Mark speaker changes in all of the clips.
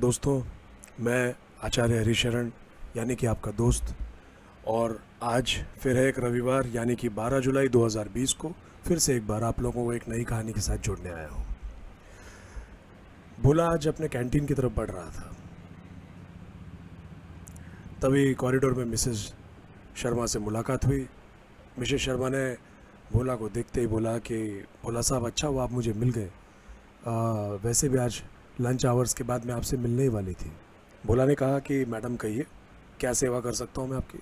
Speaker 1: दोस्तों, मैं आचार्य हरिशरण यानी कि आपका दोस्त, और आज फिर है एक रविवार यानी कि 12 जुलाई 2020 को फिर से एक बार आप लोगों को एक नई कहानी के साथ जोड़ने आया हूँ। भोला आज अपने कैंटीन की तरफ बढ़ रहा था, तभी कॉरिडोर में मिसेस शर्मा से मुलाकात हुई। मिसेस शर्मा ने भोला को देखते ही बोला कि भोला साहब, अच्छा हुआ आप मुझे मिल गए। वैसे भी आज लंच आवर्स के बाद मैं आपसे मिलने ही वाली थी। भोला ने कहा कि मैडम कहिए, क्या सेवा कर सकता हूँ मैं आपकी।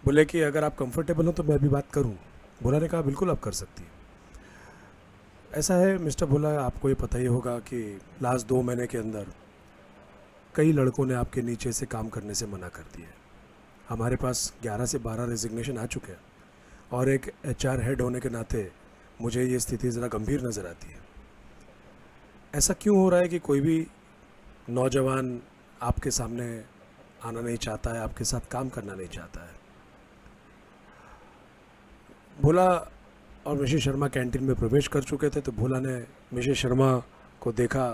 Speaker 1: बोले कि अगर आप कंफर्टेबल हो तो मैं भी बात करूँ। भोला ने कहा बिल्कुल आप कर सकती हैं। ऐसा है मिस्टर भोला, आपको ये पता ही होगा कि लास्ट 2 महीने के अंदर कई लड़कों ने आपके नीचे से काम करने से मना कर दिया है। हमारे पास 11 से 12 रेजिग्नेशन आ चुके हैं और एक HR हेड होने के नाते मुझे ये स्थिति ज़रा गंभीर नज़र आती है। ऐसा क्यों हो रहा है कि कोई भी नौजवान आपके सामने आना नहीं चाहता है, आपके साथ काम करना नहीं चाहता है। भोला और मिसेस शर्मा कैंटीन में प्रवेश कर चुके थे, तो भोला ने मिसेस शर्मा को देखा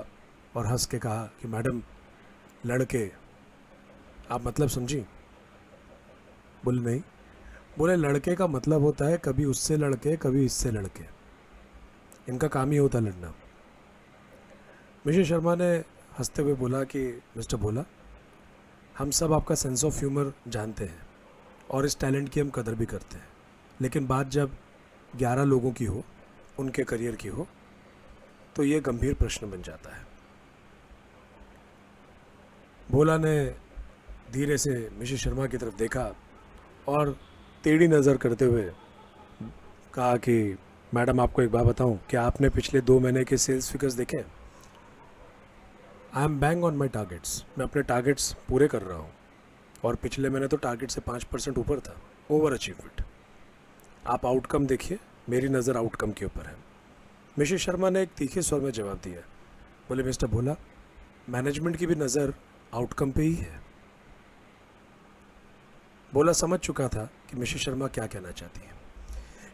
Speaker 1: और हंस के कहा कि मैडम, लड़के आप मतलब समझी? बोले नहीं। बोले लड़के का मतलब होता है कभी उससे लड़के कभी इससे लड़के, इनका काम ही होता है लड़ना। मिसेस शर्मा ने हंसते हुए बोला कि मिस्टर भोला, हम सब आपका सेंस ऑफ ह्यूमर जानते हैं और इस टैलेंट की हम कदर भी करते हैं, लेकिन बात जब 11 लोगों की हो, उनके करियर की हो, तो ये गंभीर प्रश्न बन जाता है। भोला ने धीरे से मिसेस शर्मा की तरफ देखा और टेढ़ी नज़र करते हुए कहा कि मैडम, आपको एक बात बताऊं, क्या आपने पिछले 2 महीने के सेल्स फिगर्स देखे? I am bang on my targets. मैं अपने टारगेट्स पूरे कर रहा हूँ और पिछले महीने तो टारगेट से 5% ऊपर था, ओवर अचीवमेंट। आप आउटकम देखिए, मेरी नज़र आउटकम के ऊपर है। मिसेस शर्मा ने एक तीखे स्वर में जवाब दिया। बोले मिस्टर भोला, मैनेजमेंट की भी नज़र आउटकम पे ही है। भोला समझ चुका था कि मिसेस शर्मा क्या कहना चाहती है।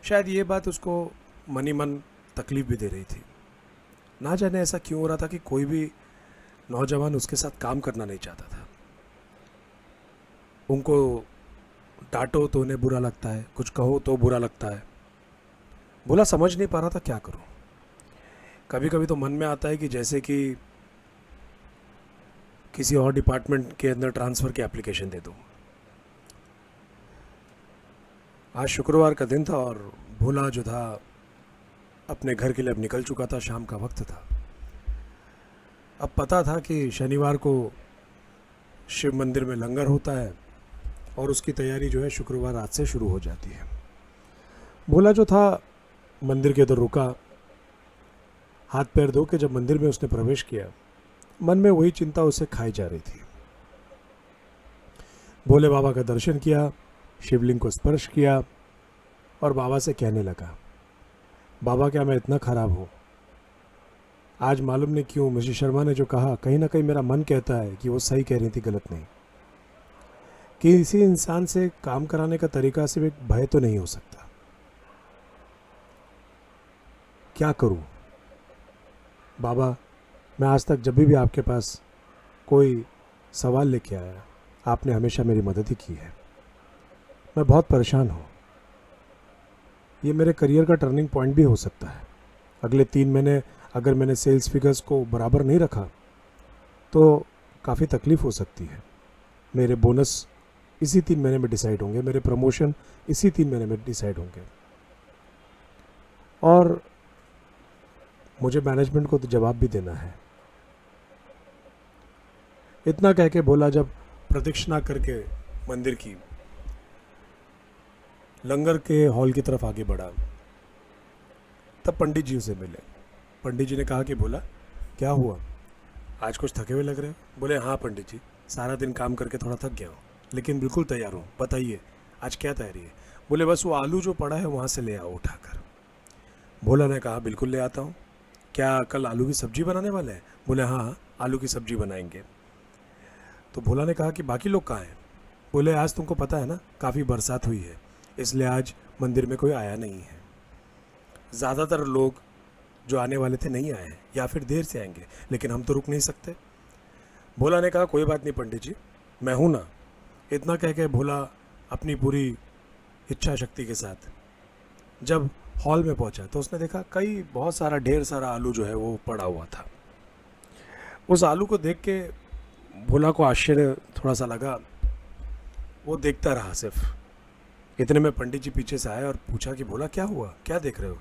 Speaker 1: शायद ये बात उसको मन ही मन तकलीफ भी दे रही थी। ना जाने ऐसा क्यों हो रहा था कि कोई भी नौजवान उसके साथ काम करना नहीं चाहता था। उनको डांटो तो उन्हें बुरा लगता है, कुछ कहो तो बुरा लगता है। भोला समझ नहीं पा रहा था क्या करूं। कभी कभी तो मन में आता है कि जैसे कि किसी और डिपार्टमेंट के अंदर ट्रांसफ़र की एप्लीकेशन दे दूं। आज शुक्रवार का दिन था और भोला जो था अपने घर के लिए अब निकल चुका था। शाम का वक्त था। अब पता था कि शनिवार को शिव मंदिर में लंगर होता है और उसकी तैयारी जो है शुक्रवार रात से शुरू हो जाती है। भोला जो था मंदिर के उधर रुका, हाथ पैर धो के जब मंदिर में उसने प्रवेश किया, मन में वही चिंता उसे खाई जा रही थी। भोले बाबा का दर्शन किया, शिवलिंग को स्पर्श किया और बाबा से कहने लगा, बाबा क्या मैं इतना खराब हूँ? आज मालूम नहीं क्यों मिसेस शर्मा ने जो कहा, कहीं ना कहीं मेरा मन कहता है कि वो सही कह रही थी, गलत नहीं। किसी इंसान से काम कराने का तरीका सिर्फ एक भय तो नहीं हो सकता। क्या करूं? बाबा, मैं आज तक जब भी आपके पास कोई सवाल लेके आया, आपने हमेशा मेरी मदद ही की है। मैं बहुत परेशान हूँ। ये मेरे करियर का टर्निंग पॉइंट भी हो सकता है। अगले 3 महीने अगर मैंने सेल्स फिगर्स को बराबर नहीं रखा तो काफ़ी तकलीफ़ हो सकती है। मेरे बोनस इसी 3 महीने में डिसाइड होंगे, मेरे प्रमोशन इसी 3 महीने में डिसाइड होंगे, और मुझे मैनेजमेंट को तो जवाब भी देना है। इतना कह के भोला जब प्रदक्षिणा करके मंदिर की लंगर के हॉल की तरफ आगे बढ़ा, तब पंडित जी उसे मिले। पंडित जी ने कहा कि भोला, क्या हुआ, आज कुछ थके हुए लग रहे हो? बोले हाँ पंडित जी, सारा दिन काम करके थोड़ा थक गया हूँ, लेकिन बिल्कुल तैयार हूँ। बताइए आज क्या तैयारी है? बोले बस वो आलू जो पड़ा है वहाँ से ले आओ उठाकर। भोला ने कहा बिल्कुल ले आता हूँ। क्या कल आलू की सब्जी बनाने वाले हैं? बोले हाँ, आलू की सब्जी बनाएंगे। तो भोला ने कहा कि बाकी लोग कहाँ हैं? बोले आज तुमको पता है ना, काफ़ी बरसात हुई है, इसलिए आज मंदिर में कोई आया नहीं है। ज़्यादातर लोग जो आने वाले थे नहीं आए हैं या फिर देर से आएंगे, लेकिन हम तो रुक नहीं सकते। भोला ने कहा कोई बात नहीं पंडित जी, मैं हूँ ना। इतना कह के भोला अपनी पूरी इच्छा शक्ति के साथ जब हॉल में पहुंचा तो उसने देखा बहुत सारा ढेर सारा आलू जो है वो पड़ा हुआ था। उस आलू को देख के भोला को आश्चर्य थोड़ा सा लगा। वो देखता रहा सिर्फ। इतने में पंडित जी पीछे से आए और पूछा कि भोला क्या हुआ, क्या देख रहे हो?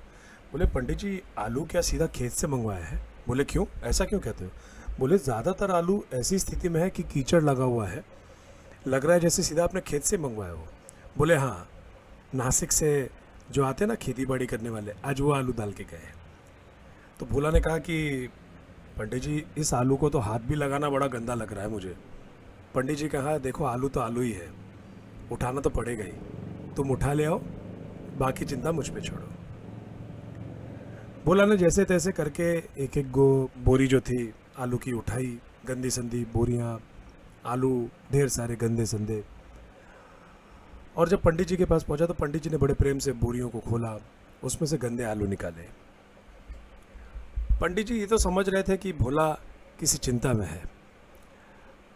Speaker 1: बोले पंडित जी आलू क्या सीधा खेत से मंगवाया है? बोले क्यों, ऐसा क्यों कहते हो? बोले ज़्यादातर आलू ऐसी स्थिति में है कि कीचड़ लगा हुआ है, लग रहा है जैसे सीधा अपने खेत से मंगवाया हो। बोले हाँ, नासिक से जो आते हैं ना खेती बाड़ी करने वाले, आज वो आलू डाल के गए। तो भोला ने कहा कि पंडित जी इस आलू को तो हाथ भी लगाना बड़ा गंदा लग रहा है मुझे। पंडित जी कहा देखो आलू तो आलू ही है, उठाना तो पड़ेगा ही, तुम उठा ले आओ, बाकी चिंता मुझ पे छोड़ो। भोला ने जैसे तैसे करके एक एक बोरी जो थी आलू की उठाई, गंदी संदी बोरियां, आलू ढेर सारे गंदे संदे। और जब पंडित जी के पास पहुंचा तो पंडित जी ने बड़े प्रेम से बोरियों को खोला, उसमें से गंदे आलू निकाले। पंडित जी ये तो समझ रहे थे कि भोला किसी चिंता में है।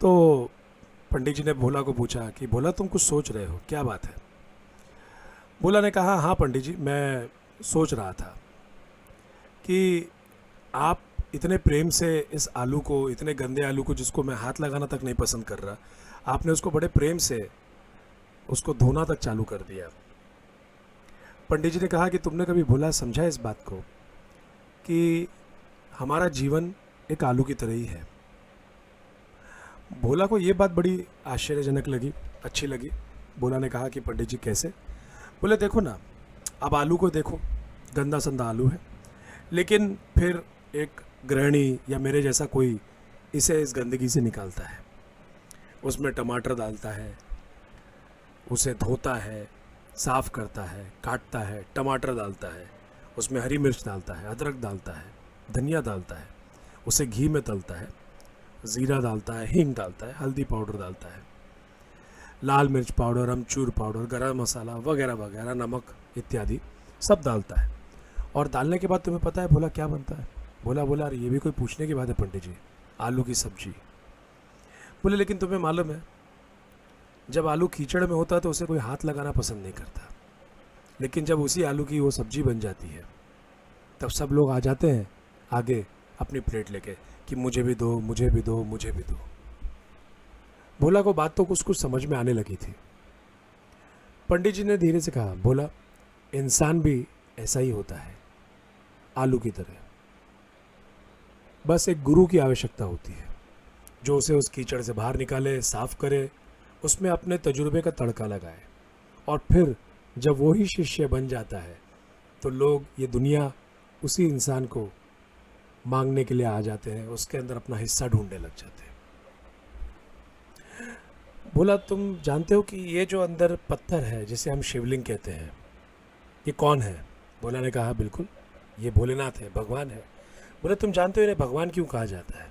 Speaker 1: तो पंडित जी ने भोला को पूछा कि भोला तुम कुछ सोच रहे हो, क्या बात है? भोला ने कहा हाँ पंडित जी, मैं सोच रहा था कि आप इतने प्रेम से इस आलू को, इतने गंदे आलू को जिसको मैं हाथ लगाना तक नहीं पसंद कर रहा, आपने उसको बड़े प्रेम से उसको धोना तक चालू कर दिया। पंडित जी ने कहा कि तुमने कभी भोला समझा इस बात को कि हमारा जीवन एक आलू की तरह ही है? भोला को ये बात बड़ी आश्चर्यजनक लगी, अच्छी लगी। भोला ने कहा कि पंडित जी कैसे? बोले देखो ना, अब आलू को देखो, गंदा संदा आलू है, लेकिन फिर एक गृहिणी या मेरे जैसा कोई इसे इस गंदगी से निकालता है, उसमें टमाटर डालता है, उसे धोता है, साफ़ करता है, काटता है, टमाटर डालता है, उसमें हरी मिर्च डालता है, अदरक डालता है, धनिया डालता है, उसे घी में तलता है, ज़ीरा डालता है, हींग डालता है, हल्दी पाउडर डालता है, लाल मिर्च पाउडर, अमचूर पाउडर, गरम मसाला वगैरह वगैरह, नमक इत्यादि सब डालता है। और डालने के बाद तुम्हें पता है भोला क्या बनता है? बोला अरे ये भी कोई पूछने की बात है पंडित जी, आलू की सब्जी। बोले लेकिन तुम्हें मालूम है जब आलू कीचड़ में होता है तो उसे कोई हाथ लगाना पसंद नहीं करता, लेकिन जब उसी आलू की वो सब्जी बन जाती है तब सब लोग आ जाते हैं आगे अपनी प्लेट लेके कि मुझे भी दो, मुझे भी दो, मुझे भी दो। भोला को बात तो कुछ समझ में आने लगी थी। पंडित जी ने धीरे से कहा भोला, इंसान भी ऐसा ही होता है, आलू की तरह। बस एक गुरु की आवश्यकता होती है जो उसे उस कीचड़ से बाहर निकाले, साफ करे, उसमें अपने तजुर्बे का तड़का लगाए, और फिर जब वो ही शिष्य बन जाता है तो लोग, ये दुनिया उसी इंसान को मांगने के लिए आ जाते हैं, उसके अंदर अपना हिस्सा ढूंढने लग जाते हैं। बोला तुम जानते हो कि ये जो अंदर पत्थर है जिसे हम शिवलिंग कहते हैं, ये कौन है? भोला ने कहा बिल्कुल, ये भोलेनाथ है, भगवान है। बोले तुम जानते हो इन्हें भगवान क्यों कहा जाता है?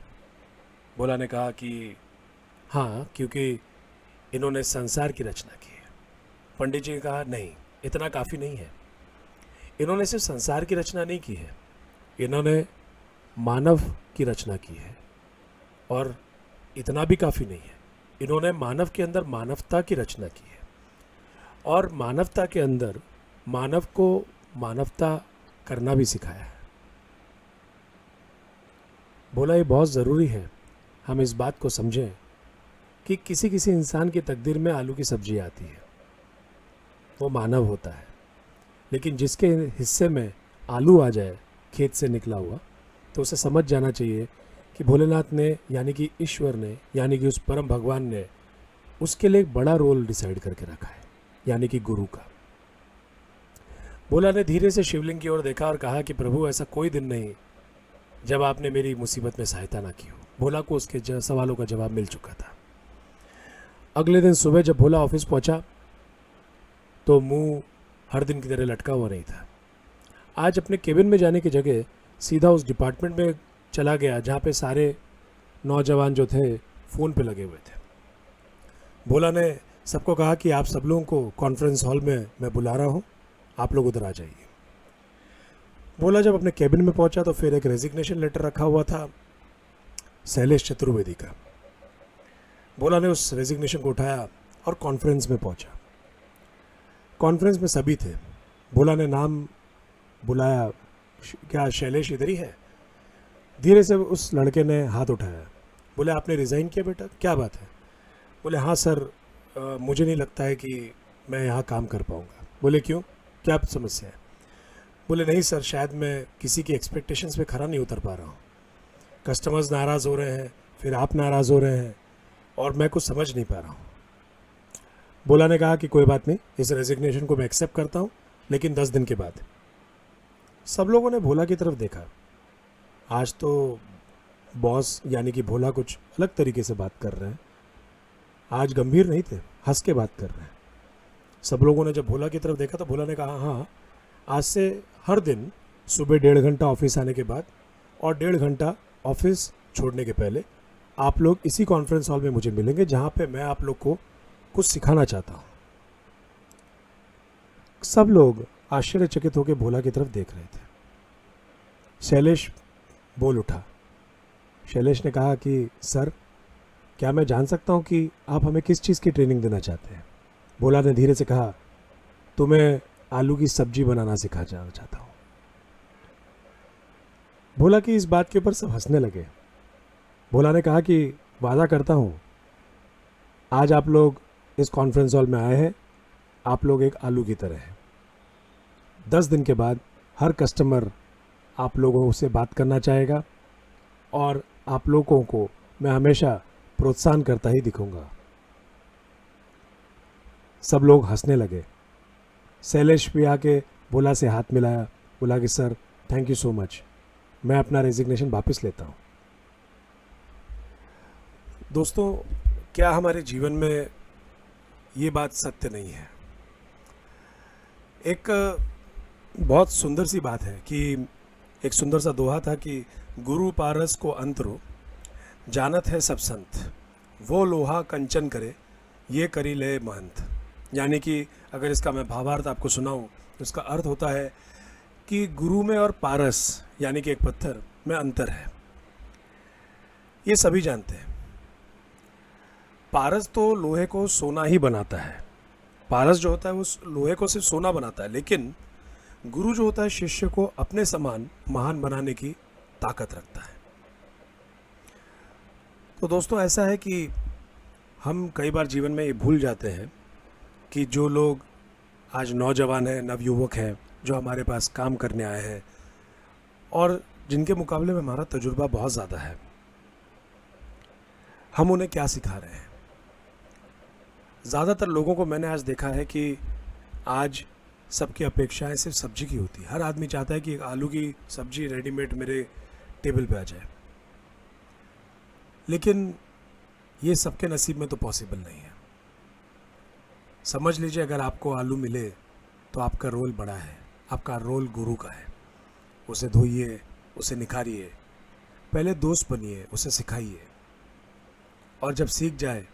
Speaker 1: भोला ने कहा कि हाँ, क्योंकि इन्होंने संसार की रचना की है। पंडित जी ने कहा नहीं, इतना काफ़ी नहीं है, इन्होंने सिर्फ संसार की रचना नहीं की है, इन्होंने मानव की रचना की है, और इतना भी काफ़ी नहीं है, इन्होंने मानव के अंदर मानवता की रचना की है, और मानवता के अंदर मानव को मानवता करना भी सिखाया है। बोला ये बहुत ज़रूरी है हम इस बात को समझें कि किसी किसी इंसान की तकदीर में आलू की सब्जी आती है, वो मानव होता है, लेकिन जिसके हिस्से में आलू आ जाए खेत से निकला हुआ, तो उसे समझ जाना चाहिए कि भोलेनाथ ने, यानी कि ईश्वर ने, यानी कि उस परम भगवान ने उसके लिए एक बड़ा रोल डिसाइड करके रखा है, यानी कि गुरु का। भोला ने धीरे से शिवलिंग की ओर देखा और कहा कि प्रभु ऐसा कोई दिन नहीं जब आपने मेरी मुसीबत में सहायता ना की हो। भोला को उसके सवालों का जवाब मिल चुका था। अगले दिन सुबह जब भोला ऑफिस पहुंचा तो मुंह हर दिन की तरह लटका हुआ नहीं था। आज अपने केबिन में जाने की जगह सीधा उस डिपार्टमेंट में चला गया जहाँ पे सारे नौजवान जो थे फ़ोन पे लगे हुए थे। भोला ने सबको कहा कि आप सब लोगों को कॉन्फ्रेंस हॉल में मैं बुला रहा हूँ, आप लोग उधर आ जाइए। भोला जब अपने केबिन में पहुंचा तो फिर एक रेजिग्नेशन लेटर रखा हुआ था शैलेश चतुर्वेदी का। भोला ने उस रेजिग्नेशन को उठाया और कॉन्फ्रेंस में पहुंचा। कॉन्फ्रेंस में सभी थे। भोला ने नाम बुलाया, क्या शैलेश इधर ही है? धीरे से उस लड़के ने हाथ उठाया। बोले आपने रिज़ाइन किया बेटा, क्या बात है? बोले हाँ सर, मुझे नहीं लगता है कि मैं यहाँ काम कर पाऊँगा। बोले क्यों, क्या समस्या है? बोले नहीं सर, शायद मैं किसी की एक्सपेक्टेशंस पे खरा नहीं उतर पा रहा हूँ। कस्टमर्स नाराज़ हो रहे हैं, फिर आप नाराज़ हो रहे हैं और मैं कुछ समझ नहीं पा रहा हूँ। भोला ने कहा कि कोई बात नहीं, इस रेजिग्नेशन को मैं एक्सेप्ट करता हूँ, लेकिन 10 दिन के बाद। सब लोगों ने भोला की तरफ देखा। आज तो बॉस यानी कि भोला कुछ अलग तरीके से बात कर रहे हैं। आज गंभीर नहीं थे, हंस के बात कर रहे हैं। सब लोगों ने जब भोला की तरफ देखा तो भोला ने कहा हाँ, आज से हर दिन सुबह 1.5 घंटा ऑफिस आने के बाद और 1.5 घंटा ऑफिस छोड़ने के पहले आप लोग इसी कॉन्फ्रेंस हॉल में मुझे मिलेंगे, जहाँ पे मैं आप लोग को कुछ सिखाना चाहता हूँ। सब लोग आश्चर्यचकित होकर भोला की तरफ देख रहे थे। शैलेश बोल उठा। शैलेश ने कहा कि सर, क्या मैं जान सकता हूँ कि आप हमें किस चीज़ की ट्रेनिंग देना चाहते हैं? भोला ने धीरे से कहा, तुम्हें आलू की सब्जी बनाना सिखाना चाहता हूँ। भोला की इस बात के ऊपर सब हंसने लगे। भोला ने कहा कि वादा करता हूँ, आज आप लोग इस कॉन्फ्रेंस हॉल में आए हैं, आप लोग एक आलू की तरह हैं। 10 दिन के बाद हर कस्टमर आप लोगों से बात करना चाहेगा और आप लोगों को मैं हमेशा प्रोत्साहन करता ही दिखूंगा। सब लोग हंसने लगे। शैलेश भी आके भोला से हाथ मिलाया, बोला कि sir thank you so much, मैं अपना रेजिग्नेशन वापस लेता हूँ। दोस्तों, क्या हमारे जीवन में ये बात सत्य नहीं है? एक बहुत सुंदर सी बात है कि एक सुंदर सा दोहा था कि गुरु पारस को अंतरो, जानत है सब संत, वो लोहा कंचन करे, ये करी ले महंत। यानी कि अगर इसका मैं भावार्थ आपको सुनाऊं तो इसका अर्थ होता है कि गुरु में और पारस यानी कि एक पत्थर में अंतर है। ये सभी जानते हैं। पारस तो लोहे को सोना ही बनाता है। पारस जो होता है वो लोहे को सिर्फ सोना बनाता है, लेकिन गुरु जो होता है शिष्य को अपने समान महान बनाने की ताकत रखता है। तो दोस्तों, ऐसा है कि हम कई बार जीवन में ये भूल जाते हैं कि जो लोग आज नौजवान हैं, नवयुवक हैं, जो हमारे पास काम करने आए हैं और जिनके मुकाबले में हमारा तजुर्बा बहुत ज़्यादा है, हम उन्हें क्या सिखा रहे हैं। ज़्यादातर लोगों को मैंने आज देखा है कि आज सबकी अपेक्षाएं सिर्फ सब्जी की होती है। हर आदमी चाहता है कि एक आलू की सब्जी रेडीमेड मेरे टेबल पे आ जाए, लेकिन ये सबके नसीब में तो पॉसिबल नहीं है। समझ लीजिए, अगर आपको आलू मिले तो आपका रोल बड़ा है, आपका रोल गुरु का है। उसे धोइए, उसे निखारिए, पहले दोस्त बनिए, उसे सिखाइए, और जब सीख जाए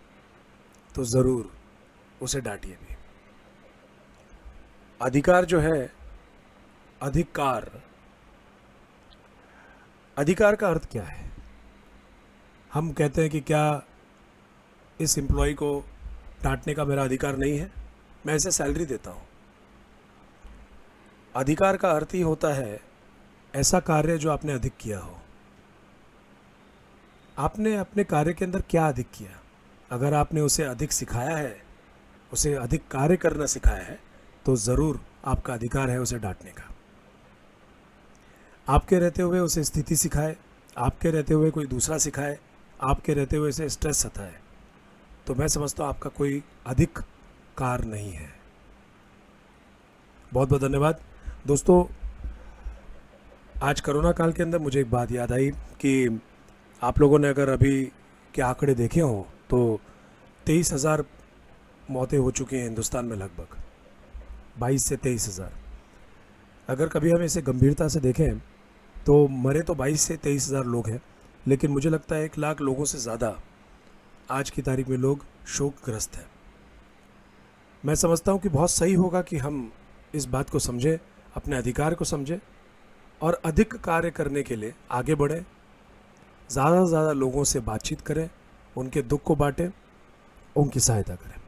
Speaker 1: तो ज़रूर उसे डांटिए भी। अधिकार जो है, अधिकार का अर्थ क्या है? हम कहते हैं कि क्या इस एम्प्लॉय को डांटने का मेरा अधिकार नहीं है? मैं इसे सैलरी देता हूँ। अधिकार का अर्थ ही होता है ऐसा कार्य जो आपने अधिक किया हो। आपने अपने कार्य के अंदर क्या अधिक किया? अगर आपने उसे अधिक सिखाया है, उसे अधिक कार्य करना सिखाया है, तो ज़रूर आपका अधिकार है उसे डांटने का। आपके रहते हुए उसे स्थिति सिखाए, आपके रहते हुए कोई दूसरा सिखाए, आपके रहते हुए उसे स्ट्रेस सताए, तो मैं समझता हूँ आपका कोई अधिक कार नहीं है। बहुत बहुत धन्यवाद दोस्तों। आज कोरोना काल के अंदर मुझे एक बात याद आई कि आप लोगों ने अगर अभी के आंकड़े देखे हों तो 23,000 मौतें हो चुकी हैं हिंदुस्तान में, लगभग 22 से 23,000। अगर कभी हम इसे गंभीरता से देखें तो मरे तो 22 से 23,000 लोग हैं, लेकिन मुझे लगता है 1 लाख लोगों से ज़्यादा आज की तारीख में लोग शोकग्रस्त हैं। मैं समझता हूँ कि बहुत सही होगा कि हम इस बात को समझें, अपने अधिकार को समझें और अधिक कार्य करने के लिए आगे बढ़ें। ज़्यादा से ज़्यादा लोगों से बातचीत करें, उनके दुख को बांटें उनकी सहायता करें।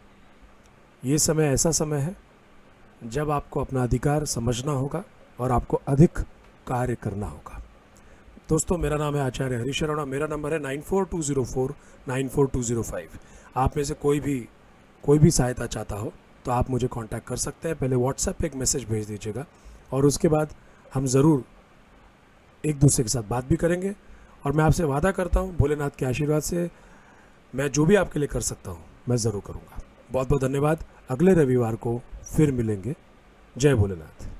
Speaker 1: ये समय ऐसा समय है जब आपको अपना अधिकार समझना होगा और आपको अधिक कार्य करना होगा। दोस्तों, मेरा नाम है आचार्य हरीश अरोड़ा। मेरा नंबर है 9420494205। आप में से कोई भी सहायता चाहता हो तो आप मुझे कांटेक्ट कर सकते हैं। पहले व्हाट्सएप पे एक मैसेज भेज दीजिएगा और उसके बाद हम ज़रूर एक दूसरे के साथ बात भी करेंगे। और मैं आपसे वादा करता हूँ, भोलेनाथ के आशीर्वाद से मैं जो भी आपके लिए कर सकता हूँ मैं ज़रूर करूँगा। बहुत बहुत धन्यवाद। अगले रविवार को फिर मिलेंगे। जय भोलेनाथ।